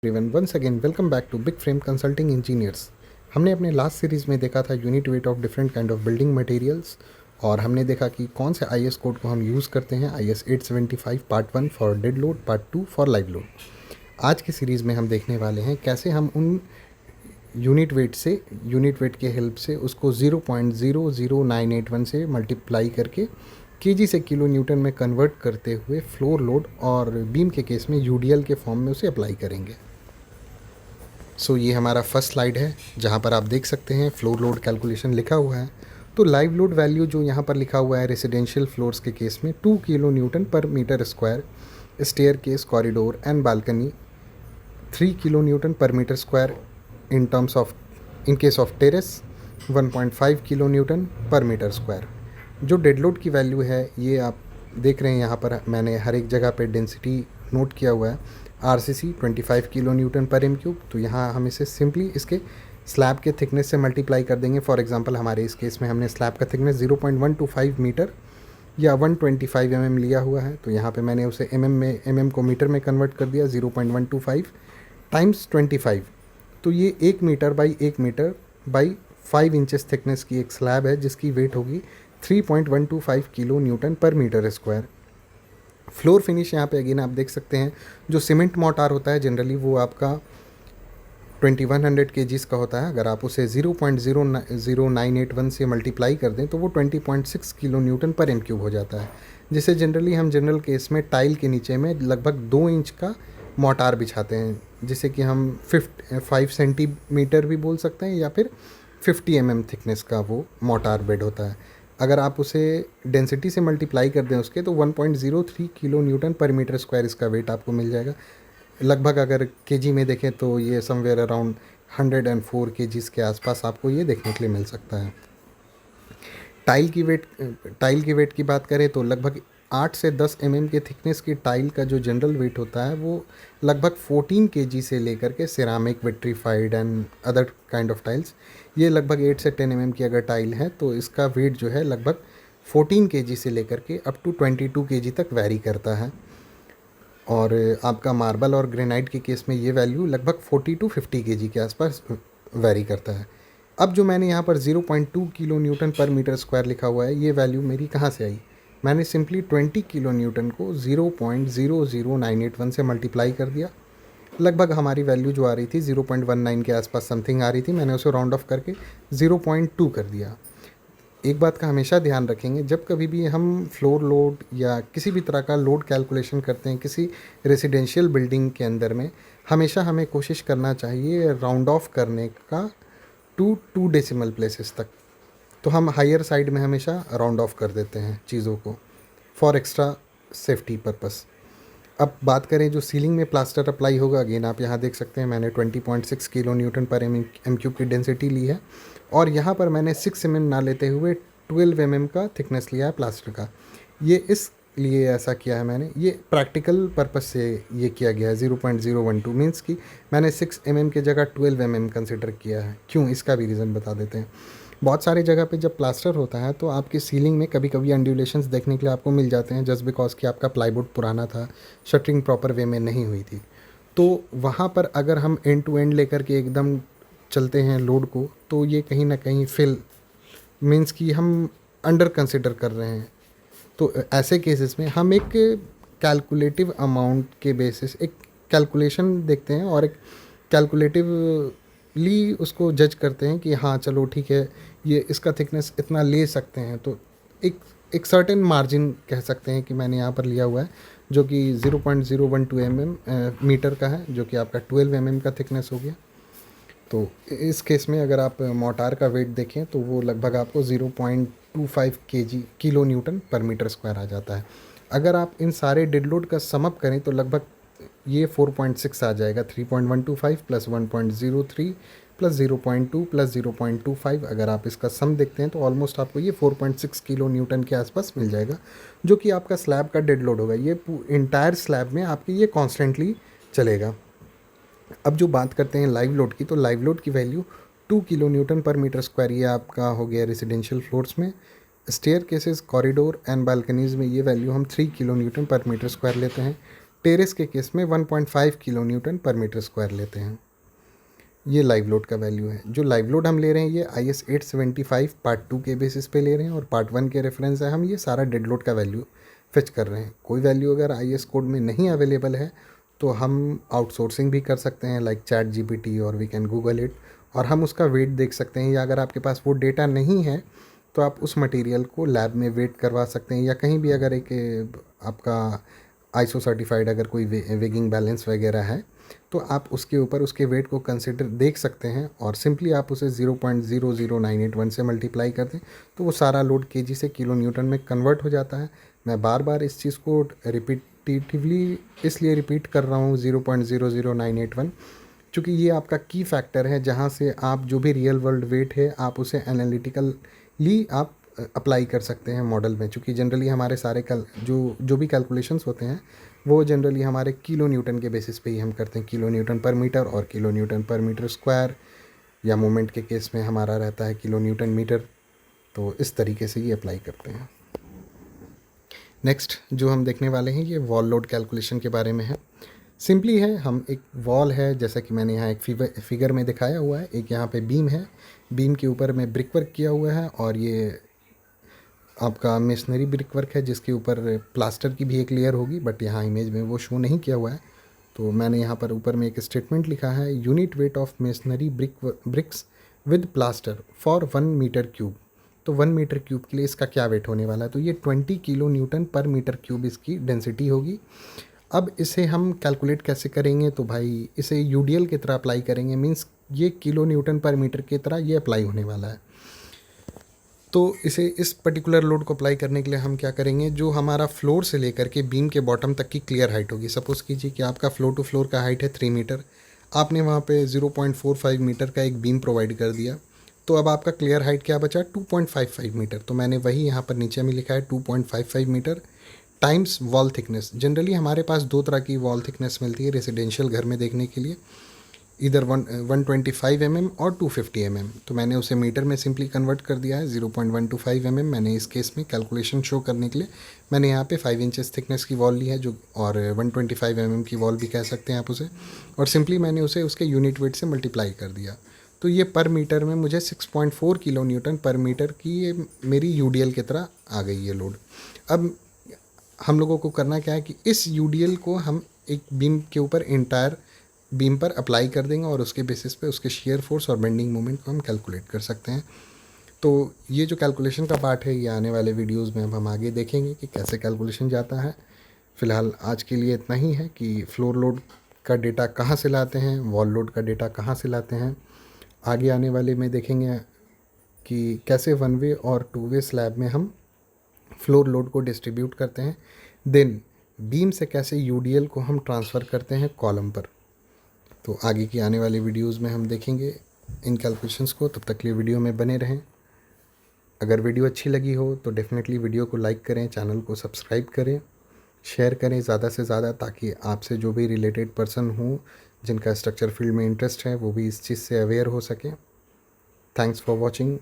Everyone, once again welcome back to big frame consulting engineers. हमने अपने last series में देखा था unit weight of different kind of building materials, और हमने देखा कि कौन से आईएस कोड को हम यूज़ करते हैं। IS 875 part 1 for dead load, part 2 for live load. आज की सीरीज़ में हम देखने वाले हैं कैसे हम उन यूनिट वेट के हेल्प से उसको 0.00981 से मल्टीप्लाई करके केजी से किलो न्यूटन में कन्वर्ट करते हुए फ्लोर लोड और बीम के केस में यूडीएल के फॉर्म में उसे अप्लाई करेंगे। ये हमारा फर्स्ट स्लाइड है जहाँ पर आप देख सकते हैं फ्लोर लोड कैलकुलेशन लिखा हुआ है। तो लाइव लोड वैल्यू जो यहाँ पर लिखा हुआ है रेसिडेंशियल फ्लोर्स के केस में 2 kilo newton per metre square, staircase, corridor and balcony 3 kilo newton per metre square, in case of terrace 1.5 kilo newton per metre square. जो डेड लोड की वैल्यू है ये आप देख रहे हैं, यहाँ पर मैंने हर एक जगह पे डेंसिटी नोट किया हुआ है। आरसीसी 25 किलो न्यूटन पर एम क्यूब, तो यहाँ हम इसे सिंपली इसके स्लैब के थिकनेस से मल्टीप्लाई कर देंगे। फॉर एग्जांपल हमारे इस केस में हमने स्लैब का थिकनेस 0.125 मीटर या 125 लिया हुआ है, तो यहाँ पे मैंने उसे एम को मीटर में कन्वर्ट कर दिया। 0.125 टाइम्स 25, तो ये 1 metre by 1 metre by 5 inches thickness की एक स्लैब है जिसकी वेट होगी 3.125 kilo newton per metre square. Floor finish यहाँ पे अगेन आप देख सकते हैं, जो सीमेंट मोर्टार होता है जनरली वो आपका 2100 केजीज़ का होता है। अगर आप उसे 0.00981 से मल्टीप्लाई कर दें तो वो 20.6 किलो न्यूटन पर एम क्यूब हो जाता है, जिसे जनरली हम जनरल केस में टाइल के नीचे में लगभग 2 इंच का मोर्टार बिछाते हैं, जिसे कि हम 5 सेंटीमीटर भी बोल सकते हैं या फिर 50 थिकनेस का वो मोर्टार बेड होता है। अगर आप उसे डेंसिटी से मल्टीप्लाई कर दें उसके, तो 1.03 kilo newton per metre square इसका वेट आपको मिल जाएगा। लगभग अगर केजी में देखें तो ये समवेयर अराउंड 104 केजीज़ के आसपास आपको ये देखने के लिए मिल सकता है। टाइल की वेट की बात करें तो लगभग 8 से 10 के थिकनेस की टाइल का जो जनरल वेट होता है वो लगभग 14 केजी से लेकर के ceramic, vitrified and other kind of tiles, ये लगभग 8 से 10 की अगर टाइल है तो इसका वेट जो है लगभग 14 केजी से लेकर के अप टू 22 केजी तक वैरी करता है। और आपका मार्बल और ग्रेनाइट के केस में ये वैल्यू लगभग 40 टू 50 केजी के आसपास वैरी करता है। अब जो मैंने यहाँ पर 0.2 kilo newton per metre square लिखा हुआ है, ये वैल्यू मेरी कहाँ से आई? मैंने सिंपली 20 किलो न्यूटन को 0.00981 से मल्टीप्लाई कर दिया। लगभग हमारी वैल्यू जो आ रही थी 0.19 के आसपास समथिंग आ रही थी, मैंने उसे राउंड ऑफ करके 0.2 कर दिया। एक बात का हमेशा ध्यान रखेंगे, जब कभी भी हम फ्लोर लोड या किसी भी तरह का लोड कैलकुलेशन करते हैं किसी रेसिडेंशियल बिल्डिंग के अंदर में, हमेशा हमें कोशिश करना चाहिए राउंड ऑफ करने का 2 डेसिमल प्लेसेस तक। तो हम हायर साइड में हमेशा राउंड ऑफ कर देते हैं चीज़ों को फॉर एक्स्ट्रा सेफ्टी पर्पस। अब बात करें जो सीलिंग में प्लास्टर अप्लाई होगा, अगेन आप यहाँ देख सकते हैं मैंने 20.6 किलो न्यूटन पर एम क्यूब की डेंसिटी ली है, और यहाँ पर मैंने 6 ना लेते हुए 12 का थिकनेस लिया है प्लास्टर का। ये इसलिए ऐसा किया है मैंने, ये प्रैक्टिकल पर्पस से ये किया गया है। 0.012 मीन्स कि मैंने 6 के जगह 12 कंसिडर किया है। क्यों, इसका भी रीज़न बता देते हैं। बहुत सारे जगह पे जब प्लास्टर होता है तो आपकी सीलिंग में कभी कभी अंडुलेशंस देखने के लिए आपको मिल जाते हैं, जस्ट बिकॉज कि आपका प्लाईवुड पुराना था, शटरिंग प्रॉपर वे में नहीं हुई थी। तो वहाँ पर अगर हम एंड टू एंड लेकर के एकदम चलते हैं लोड को, तो ये कहीं ना कहीं फिल मीन्स कि हम अंडर कंसिडर कर रहे हैं। तो ऐसे केसेस में हम एक कैलकुलेटिव अमाउंट के बेसिस एक कैलकुलेशन देखते हैं और एक कैलकुलेटिवली उसको जज करते हैं कि हाँ चलो ठीक है, ये इसका थिकनेस इतना ले सकते हैं। तो एक सर्टेन मार्जिन कह सकते हैं कि मैंने यहाँ पर लिया हुआ है, जो कि 0.012 मीटर का है, जो कि आपका 12 का थिकनेस हो गया। तो इस केस में अगर आप मोर्टार का वेट देखें तो वो लगभग आपको 0.25 kilo newton per metre square आ जाता है। अगर आप इन सारे डेड लोड का समअप करें तो लगभग ये 4.6 आ जाएगा। 3.125 प्लस 1.03 प्लस 0.2 प्लस 0.25, अगर आप इसका सम देखते हैं तो ऑलमोस्ट आपको ये 4.6 किलो न्यूटन के आसपास मिल जाएगा, जो कि आपका स्लैब का डेड लोड होगा। ये इंटायर स्लैब में आपकी ये कॉन्स्टेंटली चलेगा। अब जो बात करते हैं लाइव लोड की, तो लाइव लोड की value 2 kilo newton per metre square ये आपका हो गया रेसिडेंशियल फ्लोर्स में। Staircases, corridor and balconies में ये वैल्यू हम 3 kilo newton per metre square लेते हैं। टेरेस के केस में 1.5 kilo newton per metre square लेते हैं। ये लाइव लोड का वैल्यू है। जो लाइव लोड हम ले रहे हैं ये IS 875 पार्ट 2 के बेसिस पे ले रहे हैं और पार्ट 1 के रेफरेंस है हम ये सारा डेड लोड का वैल्यू फिच कर रहे हैं। कोई वैल्यू अगर IS कोड में नहीं अवेलेबल है तो हम आउटसोर्सिंग भी कर सकते हैं लाइक चैट GPT और वी कैन गूगल इट, और हम उसका वेट देख सकते हैं, या अगर आपके पास वो डेटा नहीं है तो आप उस मटेरियल को लैब में वेट करवा सकते हैं, या कहीं भी अगर एक आपका ISO सर्टिफाइड अगर कोई वेगिंग बैलेंस वगैरह है तो आप उसके ऊपर उसके वेट को कंसिडर देख सकते हैं और सिंपली आप उसे 0.00981 से मल्टीप्लाई कर दें तो वो सारा लोड केजी से किलो न्यूटन में कन्वर्ट हो जाता है। मैं बार बार इस चीज़ को रिपीटिवली इसलिए रिपीट कर रहा हूँ 0.00981, क्योंकि ये आपका की फैक्टर है जहाँ से आप जो भी रियल वर्ल्ड वेट है आप उसे एनालिटिकली आप अप्लाई कर सकते हैं मॉडल में, क्योंकि जनरली हमारे सारे जो भी कैलकुलेशंस होते हैं वो जनरली हमारे किलो न्यूटन के बेसिस पे ही हम करते हैं, किलो न्यूटन पर मीटर और kilo newton per metre square, या मोमेंट के केस में हमारा रहता है किलो न्यूटन मीटर। तो इस तरीके से ये अप्लाई करते हैं। नेक्स्ट जो हम देखने वाले हैं ये वॉल लोड कैलकुलेशन के बारे में है। सिंपली है, हम एक वॉल है जैसा कि मैंने यहाँ एक फिगर में दिखाया हुआ है, एक यहाँ पे बीम है, बीम के ऊपर में ब्रिक वर्क किया हुआ है और ये आपका मेसनरी ब्रिक वर्क है जिसके ऊपर प्लास्टर की भी एक लेयर होगी, बट यहाँ इमेज में वो शो नहीं किया हुआ है। तो मैंने यहाँ पर ऊपर में एक स्टेटमेंट लिखा है, unit weight of masonry bricks with plaster for 1 metre cube. तो 1 मीटर क्यूब के लिए इसका क्या वेट होने वाला है, तो ये 20 kilo newton per metre cube इसकी डेंसिटी होगी। अब इसे हम कैलकुलेट कैसे करेंगे, तो भाई इसे यूडीएल की तरह अप्लाई करेंगे, मीन्स ये किलो न्यूटन पर मीटर की तरह ये अप्लाई होने वाला है। तो इसे इस पर्टिकुलर लोड को अप्लाई करने के लिए हम क्या करेंगे, जो हमारा फ्लोर से लेकर के बीम के बॉटम तक की क्लियर हाइट होगी, सपोज़ कीजिए कि आपका फ्लोर टू फ्लोर का हाइट है 3 मीटर, आपने वहाँ पे 0.45 मीटर का एक बीम प्रोवाइड कर दिया, तो अब आपका क्लियर हाइट क्या बचा, 2.55 मीटर। तो मैंने वही यहाँ पर नीचे में लिखा है 2.55 metre times wall thickness. Generally हमारे पास 2 तरह की वॉल थिकनेस मिलती है रेजिडेंशियल घर में देखने के लिए, इधर 125 mm और 250 mm। तो मैंने उसे मीटर में सिंपली कन्वर्ट कर दिया है 0.125 mm। मैंने इस केस में कैलकुलेशन शो करने के लिए मैंने यहाँ पे 5 इंचेस थिकनेस की वॉल ली है, जो और 125 mm की वॉल भी कह सकते हैं आप उसे, और सिंपली मैंने उसे उसके यूनिट वेट से मल्टीप्लाई कर दिया। तो ये पर मीटर में मुझे 6.4 किलो न्यूटन पर मीटर की ये मेरी यूडीएल की तरह आ गई ये लोड। अब हम लोगों को करना क्या है कि इस यूडीएल को हम एक बीम के ऊपर इंटायर बीम पर अप्लाई कर देंगे और उसके बेसिस पे उसके शेयर फोर्स और बेंडिंग मोमेंट को हम कैलकुलेट कर सकते हैं। तो ये जो कैलकुलेशन का पार्ट है ये आने वाले वीडियोस में अब हम आगे देखेंगे कि कैसे कैलकुलेशन जाता है। फ़िलहाल आज के लिए इतना ही है कि फ्लोर लोड का डेटा कहाँ से लाते हैं, वॉल लोड का डेटा कहाँ से लाते हैं। आगे आने वाले में देखेंगे कि कैसे 1 वे और 2 वे स्लैब में हम फ्लोर लोड को डिस्ट्रीब्यूट करते हैं, देन बीम से कैसे यूडीएल को हम ट्रांसफ़र करते हैं कॉलम पर। तो आगे की आने वाली वीडियोस में हम देखेंगे इन कैलकुलेशंस को। तब तक के लिए वीडियो में बने रहें। अगर वीडियो अच्छी लगी हो तो डेफ़िनेटली वीडियो को लाइक करें, चैनल को सब्सक्राइब करें, शेयर करें ज़्यादा से ज़्यादा, ताकि आपसे जो भी रिलेटेड पर्सन हो जिनका स्ट्रक्चर फील्ड में इंटरेस्ट है वो भी इस चीज़ से अवेयर हो सकें। Thanks for watching.